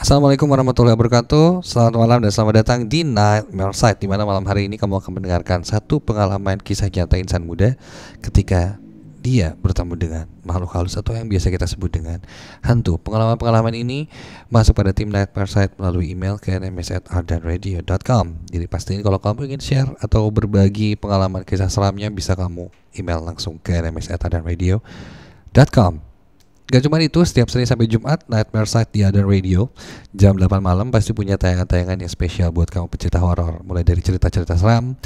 Assalamualaikum warahmatullahi wabarakatuh. Selamat malam dan selamat datang di Nightmare Side, di mana malam hari ini kamu akan mendengarkan satu pengalaman kisah nyata insan muda ketika dia bertemu dengan makhluk halus atau yang biasa kita sebut dengan hantu. Pengalaman-pengalaman ini masuk pada tim Nightmare Side melalui email ke nms@ardanradio.com. Jadi pastiin kalau kamu ingin share atau berbagi pengalaman kisah seramnya, bisa kamu email langsung ke nms@ardanradio.com. Gak cuma itu, setiap Senin sampai Jumat Nightmare Side di Ardan Radio jam 8 malam pasti punya tayangan-tayangan yang spesial buat kamu pecinta horor. Mulai dari cerita-cerita seram,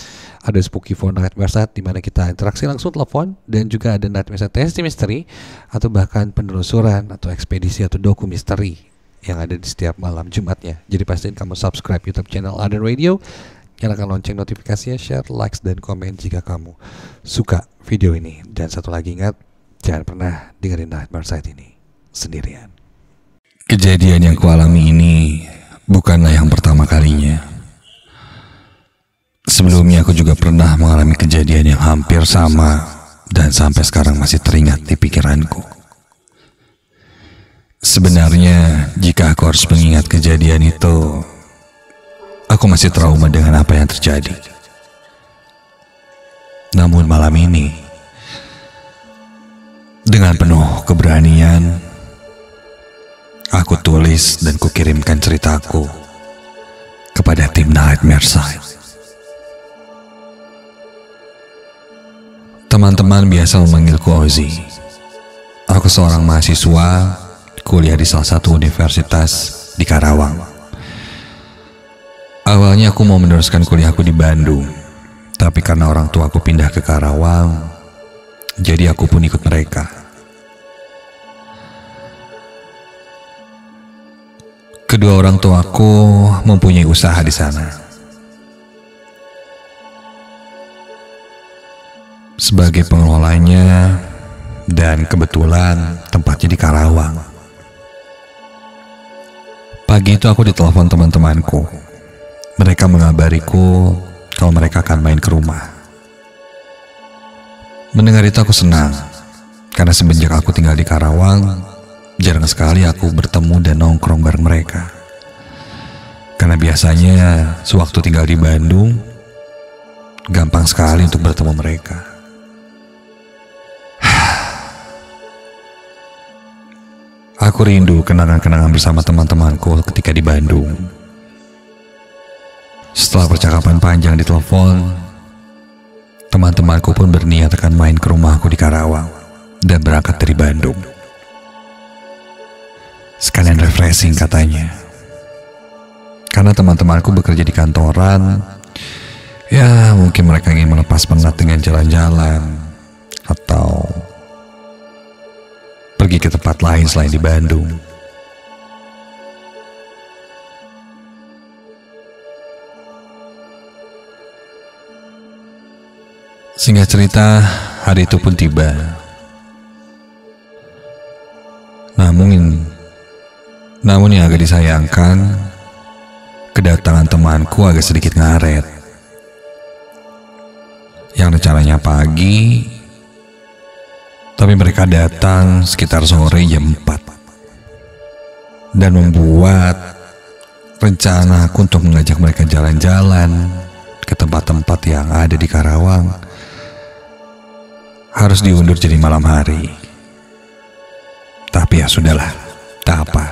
ada Spooky for Nightmare Side di mana kita interaksi langsung telepon, dan juga ada Nightmare Side Testi Misteri atau bahkan penelusuran atau ekspedisi atau doku misteri yang ada di setiap malam Jumatnya. Jadi pastiin kamu subscribe YouTube channel Ardan Radio, nyalakan lonceng notifikasinya, share, likes, dan komen jika kamu suka video ini. Dan satu lagi, ingat, jangan pernah dengerin Nightmare Side ini sendirian. Kejadian yang kualami ini bukanlah yang pertama kalinya. Sebelumnya aku juga pernah mengalami kejadian yang hampir sama dan sampai sekarang masih teringat di pikiranku. Sebenarnya jika aku harus mengingat kejadian itu, aku masih trauma dengan apa yang terjadi. Namun malam ini, dengan penuh keberanian, aku tulis dan kukirimkan ceritaku kepada tim Nightmare Side. Teman-teman biasa memanggilku Ozzy. Aku seorang mahasiswa kuliah di salah satu universitas di Karawang. Awalnya aku mau meneruskan kuliahku di Bandung, tapi karena orang tuaku pindah ke Karawang, jadi aku pun ikut mereka. Kedua orang tuaku mempunyai usaha di sana. Sebagai pengelolanya, dan kebetulan tempatnya di Karawang. Pagi itu aku ditelepon teman-temanku. Mereka mengabariku kalau mereka akan main ke rumah. Mendengar itu aku senang, karena semenjak aku tinggal di Karawang, jarang sekali aku bertemu dan nongkrong bareng mereka. Karena biasanya sewaktu tinggal di Bandung, gampang sekali untuk bertemu mereka. Aku rindu kenangan-kenangan bersama teman-temanku ketika di Bandung. Setelah percakapan panjang di telepon, teman-temanku pun berniat akan main ke rumahku di Karawang dan berangkat dari Bandung. Sekalian refreshing katanya. Karena teman-temanku bekerja di kantoran, ya mungkin mereka ingin melepas penat dengan jalan-jalan atau pergi ke tempat lain selain di Bandung. Singkat cerita, hari itu pun tiba. Namun yang agak disayangkan, kedatangan temanku agak sedikit ngaret. Yang rencananya pagi, tapi mereka datang sekitar sore jam 4. Dan membuat rencana aku untuk mengajak mereka jalan-jalan ke tempat-tempat yang ada di Karawang harus diundur jadi malam hari. Tapi ya sudahlah, tak apa.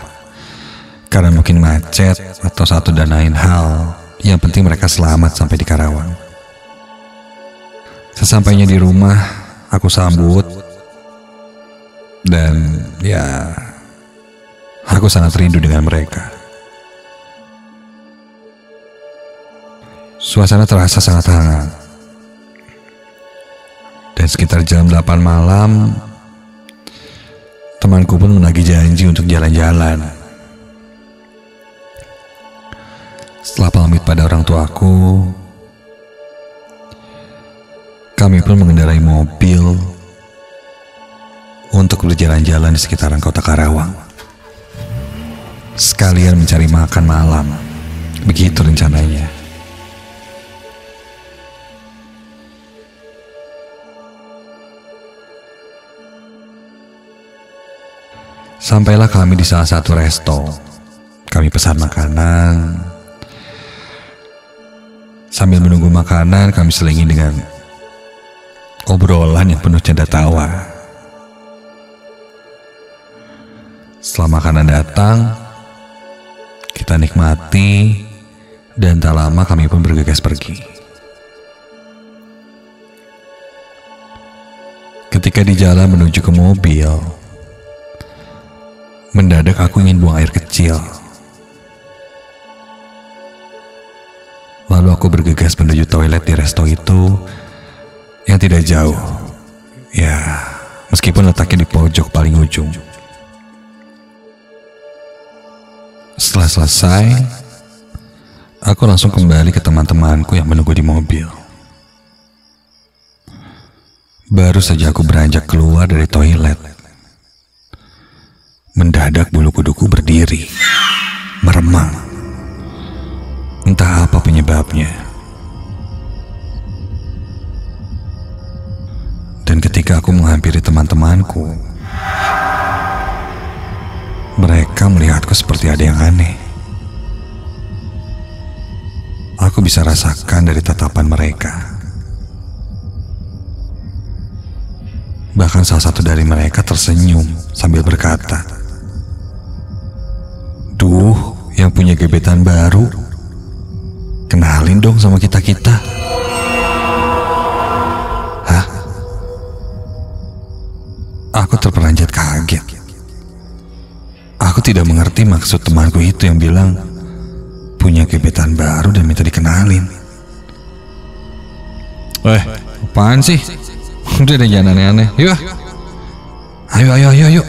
Karena mungkin macet atau satu dan lain hal, yang penting mereka selamat sampai di Karawang. Sesampainya di rumah, aku sambut, dan ya, aku sangat rindu dengan mereka. Suasana terasa sangat hangat. Dan sekitar jam 8 malam, temanku pun menagih janji untuk jalan-jalan. Setelah pamit pada orang tuaku, kami pun mengendarai mobil untuk berjalan-jalan di sekitaran kota Karawang. Sekalian mencari makan malam, begitu rencananya. Sampailah kami di salah satu resto Kami pesan makanan. Sambil menunggu makanan, kami selingi dengan obrolan yang penuh canda tawa. Setelah makanan datang, kita nikmati, dan tak lama kami pun bergegas pergi. Ketika di jalan menuju ke mobil, mendadak aku ingin buang air kecil. Lalu aku bergegas menuju toilet di resto itu yang tidak jauh. Ya, meskipun letaknya di pojok paling ujung. Setelah selesai, aku langsung kembali ke teman-temanku yang menunggu di mobil. Baru saja aku beranjak keluar dari toilet, mendadak bulu kuduku berdiri, meremang. Entah apa penyebabnya. Dan ketika aku menghampiri teman-temanku, mereka melihatku seperti ada yang aneh. Aku bisa rasakan dari tatapan mereka. Bahkan salah satu dari mereka tersenyum sambil berkata, "Duh, yang punya gebetan baru, kenalin dong sama kita-kita." Hah? Aku terperanjat kaget. Aku tidak mengerti maksud temanku itu yang bilang punya gebetan baru dan minta dikenalin. Apaan sih? Udah deh, jangan aneh-aneh. Yuk. Ayo.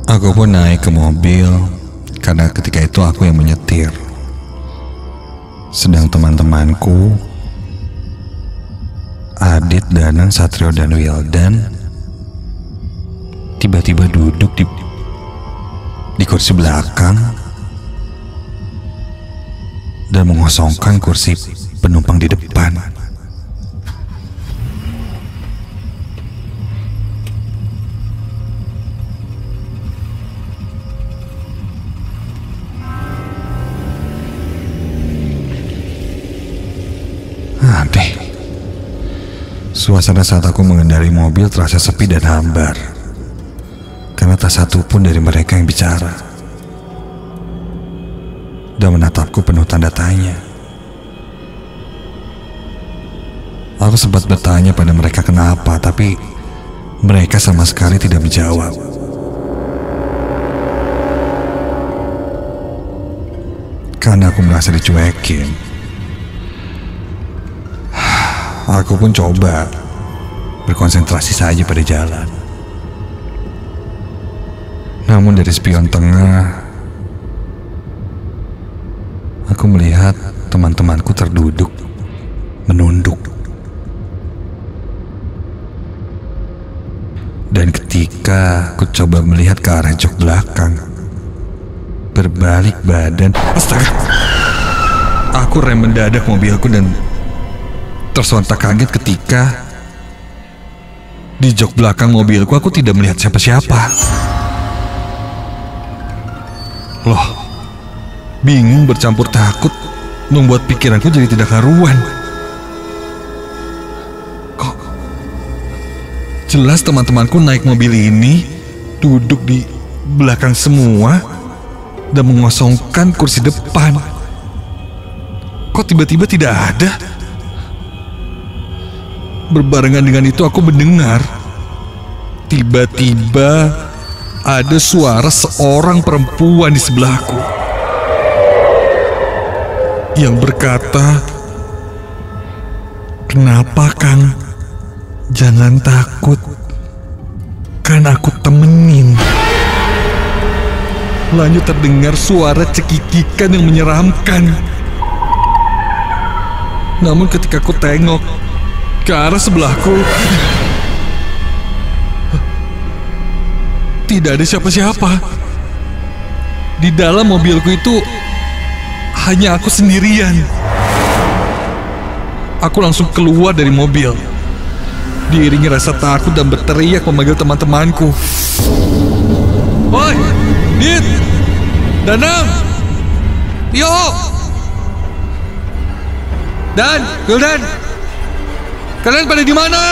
Aku pun naik ke mobil karena ketika itu aku yang menyetir. Sedang teman-temanku, Adit, Danang, Satrio, dan Wildan tiba-tiba duduk di kursi belakang dan mengosongkan kursi penumpang di depan. Aneh. Suasana saat aku mengendarai mobil terasa sepi dan hambar, karena tak satu pun dari mereka yang bicara dan menatapku penuh tanda tanya. Aku sempat bertanya pada mereka kenapa, tapi mereka sama sekali tidak menjawab. Karena aku merasa dicuekin, aku pun coba berkonsentrasi saja pada jalan. Namun dari spion tengah, aku melihat teman-temanku terduduk, menunduk. Dan ketika aku coba melihat ke arah jok belakang, berbalik badan, astaga! Aku rem mendadak mobilku dan tersontak kaget ketika di jok belakang mobilku aku tidak melihat siapa-siapa. Loh, bingung bercampur takut membuat pikiranku jadi tidak karuan. Kok jelas teman-temanku naik mobil ini, duduk di belakang semua dan mengosongkan kursi depan. Kok tiba-tiba tidak ada? Berbarengan dengan itu aku mendengar tiba-tiba ada suara seorang perempuan di sebelahku yang berkata, "Kenapa, Kang? Jangan takut, kan aku temenin." Lanjut terdengar suara cekikikan yang menyeramkan. Namun ketika aku tengok ke arah sebelahku, tidak ada siapa-siapa. Di dalam mobilku itu hanya aku sendirian. Aku langsung keluar dari mobil, diiringi rasa takut dan berteriak memanggil teman-temanku. "Woi, Dit! Danang, Tio, Dan, Gildan, kalian pada di mana?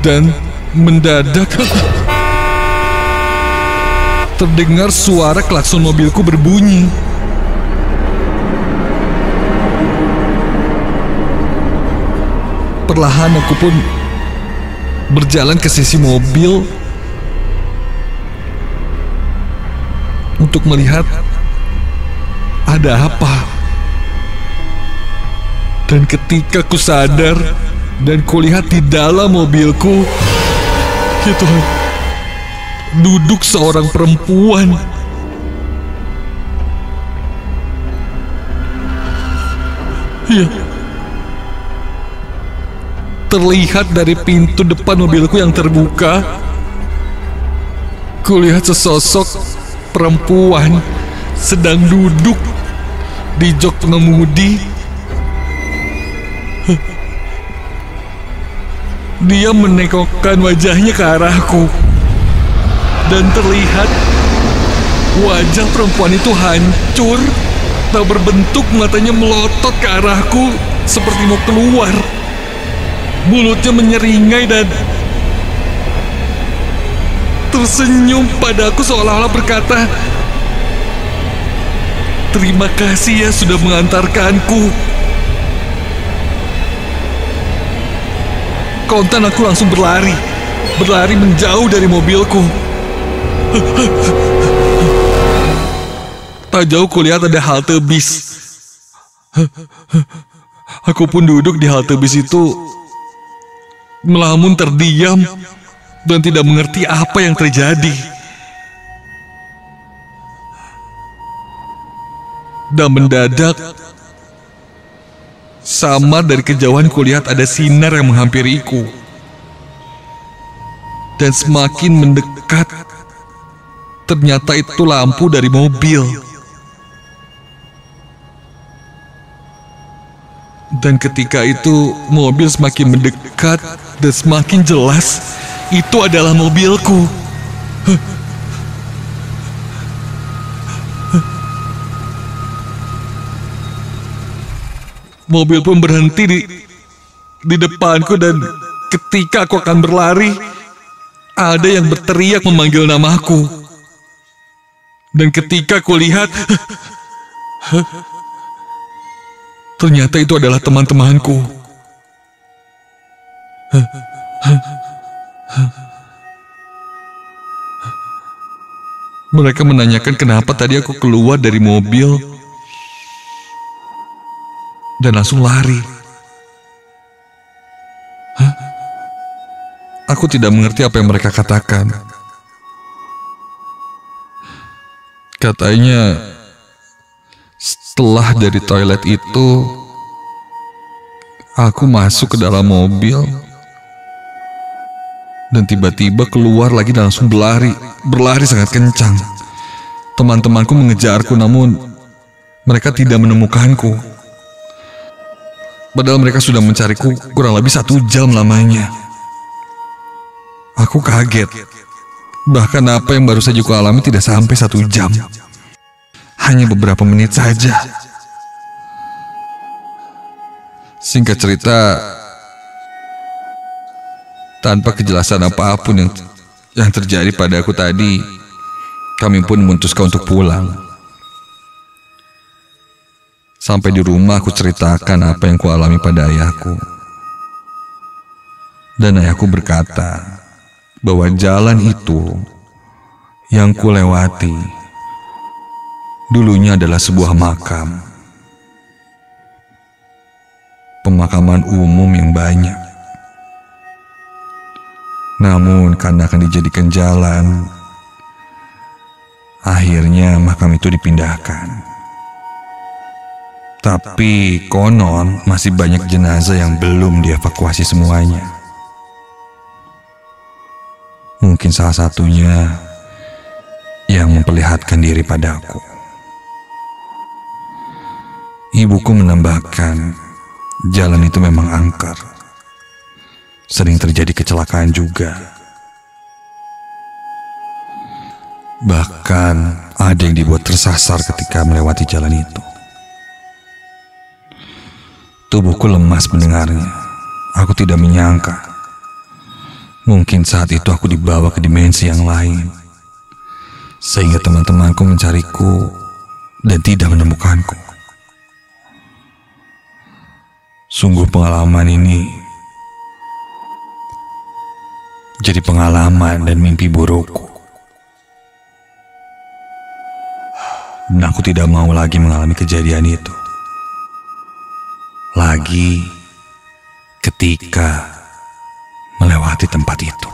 Dan mendadak terdengar suara klakson mobilku berbunyi. Perlahan aku pun berjalan ke sisi mobil untuk melihat ada apa. Dan ketika ku sadar dan kulihat di dalam mobilku, itu duduk seorang perempuan. Ya, terlihat dari pintu depan mobilku yang terbuka, kulihat sesosok perempuan sedang duduk di jok pengemudi. Dia menengokkan wajahnya ke arahku, dan terlihat wajah perempuan itu hancur, tak berbentuk, matanya melotot ke arahku seperti mau keluar. Mulutnya menyeringai dan tersenyum padaku seolah-olah berkata, "Terima kasih ya sudah mengantarkanku." Kontan aku langsung berlari menjauh dari mobilku. Tak jauh kulihat ada halte bis. Aku pun duduk di halte bis itu, melamun terdiam dan tidak mengerti apa yang terjadi. Dan mendadak, samar dari kejauhan kulihat ada sinar yang menghampiriku. Dan semakin mendekat, ternyata itu lampu dari mobil. Dan ketika itu mobil semakin mendekat dan semakin jelas itu adalah mobilku. Mobil pun berhenti di depanku, dan ketika aku akan berlari, ada yang berteriak memanggil namaku. Dan ketika aku lihat, ternyata itu adalah teman-temanku. Mereka menanyakan kenapa tadi aku keluar dari mobil dan langsung lari. Aku tidak mengerti apa yang mereka katakan. Katanya setelah dari toilet itu, aku masuk ke dalam mobil dan tiba-tiba keluar lagi dan langsung berlari sangat kencang. Teman-temanku mengejarku, namun mereka tidak menemukanku. Padahal mereka sudah mencariku kurang lebih 1 jam lamanya. Aku kaget. Bahkan apa yang baru saja ku alami tidak sampai 1 jam. Hanya beberapa menit saja. Singkat cerita, tanpa kejelasan apapun yang terjadi pada aku tadi, kami pun memutuskan untuk pulang. Sampai di rumah aku ceritakan apa yang kualami pada ayahku. Dan ayahku berkata bahwa jalan itu yang kulewati dulunya adalah sebuah makam. Pemakaman umum yang banyak. Namun karena akan dijadikan jalan, akhirnya makam itu dipindahkan. Tapi konon masih banyak jenazah yang belum dievakuasi semuanya. Mungkin salah satunya yang memperlihatkan diri padaku. Ibuku menambahkan, jalan itu memang angker. Sering terjadi kecelakaan juga. Bahkan ada yang dibuat tersasar ketika melewati jalan itu. Tubuhku lemas mendengarnya. Aku tidak menyangka. Mungkin saat itu aku dibawa ke dimensi yang lain, sehingga teman-temanku mencariku dan tidak menemukanku. Sungguh pengalaman ini jadi pengalaman dan mimpi burukku. Dan aku tidak mau lagi mengalami kejadian itu lagi ketika melewati tempat itu.